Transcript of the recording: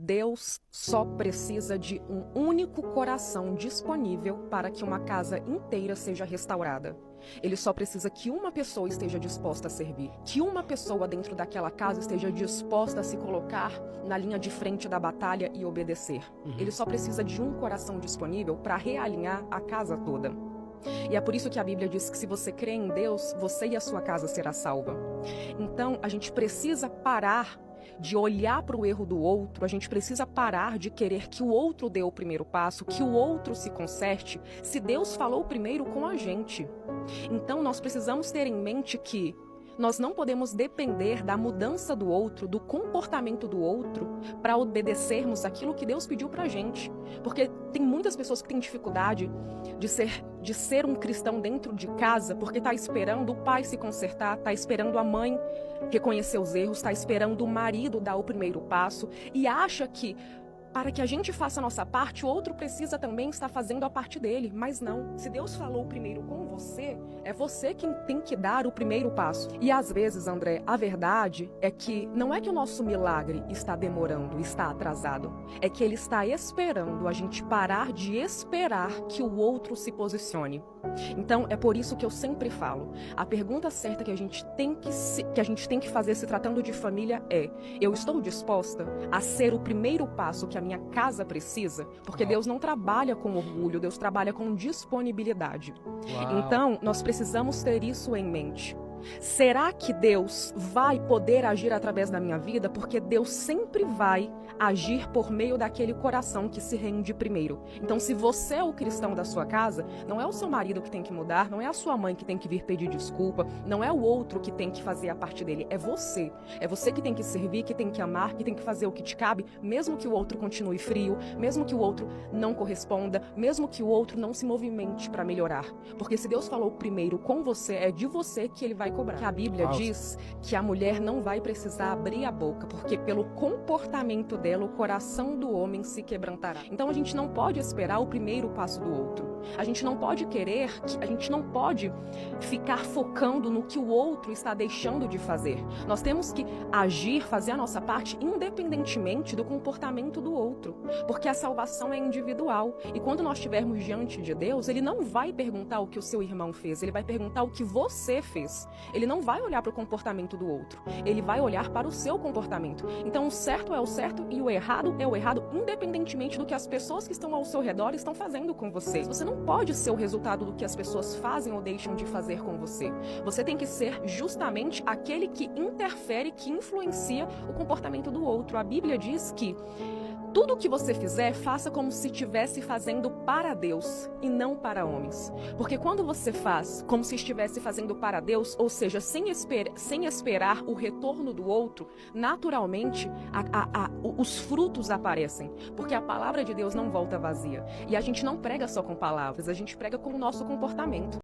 Deus só precisa de um único coração disponível para que uma casa inteira seja restaurada. Ele só precisa que uma pessoa esteja disposta a servir, que uma pessoa dentro daquela casa esteja disposta a se colocar na linha de frente da batalha e obedecer. Ele só precisa de um coração disponível para realinhar a casa toda. E é por isso que a Bíblia diz que se você crê em Deus, você e a sua casa será salva. Então, a gente precisa parar de olhar para o erro do outro, a gente precisa parar de querer que o outro dê o primeiro passo, que o outro se conserte, se Deus falou primeiro com a gente. Então, nós precisamos ter em mente que nós não podemos depender da mudança do outro, do comportamento do outro, para obedecermos aquilo que Deus pediu para a gente. Porque tem muitas pessoas que têm dificuldade de ser um cristão dentro de casa, porque está esperando o pai se consertar, está esperando a mãe reconhecer os erros, está esperando o marido dar o primeiro passo e acha que para que a gente faça a nossa parte, o outro precisa também estar fazendo a parte dele. Mas não, se Deus falou primeiro com você, é você quem tem que dar o primeiro passo. E às vezes, André, a verdade é que não é que o nosso milagre está demorando, está atrasado. É que ele está esperando a gente parar de esperar que o outro se posicione. Então, é por isso que eu sempre falo, a pergunta certa que a gente tem que fazer se tratando de família é: eu estou disposta a ser o primeiro passo que a minha casa precisa? Porque Deus não trabalha com orgulho, Deus trabalha com disponibilidade. Então, nós precisamos ter isso em mente. Será que Deus vai poder agir através da minha vida? Porque Deus sempre vai agir por meio daquele coração que se rende primeiro. Então, se você é o cristão da sua casa, não é o seu marido que tem que mudar, não é a sua mãe que tem que vir pedir desculpa, não é o outro que tem que fazer a parte dele, é você. É você que tem que servir, que tem que amar, que tem que fazer o que te cabe, mesmo que o outro continue frio, mesmo que o outro não corresponda, mesmo que o outro não se movimente para melhorar. Porque se Deus falou primeiro com você, é de você que ele vai cobrar. Que a Bíblia diz que a mulher não vai precisar abrir a boca, porque pelo comportamento dela, o coração do homem se quebrantará. Então a gente não pode esperar o primeiro passo do outro. A gente não pode ficar focando no que o outro está deixando de fazer. Nós temos que agir, fazer a nossa parte, independentemente do comportamento do outro. Porque a salvação é individual. E quando nós estivermos diante de Deus, Ele não vai perguntar o que o seu irmão fez, Ele vai perguntar o que você fez. Ele não vai olhar para o comportamento do outro, ele vai olhar para o seu comportamento. Então o certo é o certo e o errado é o errado, independentemente do que as pessoas que estão ao seu redor estão fazendo com você. Você não pode ser o resultado do que as pessoas fazem ou deixam de fazer com você. Você tem que ser justamente aquele que interfere, que influencia o comportamento do outro. A Bíblia diz que tudo o que você fizer, faça como se estivesse fazendo para Deus e não para homens. Porque quando você faz como se estivesse fazendo para Deus, ou seja, sem esperar o retorno do outro, naturalmente os frutos aparecem. Porque a palavra de Deus não volta vazia. E a gente não prega só com palavras, a gente prega com o nosso comportamento.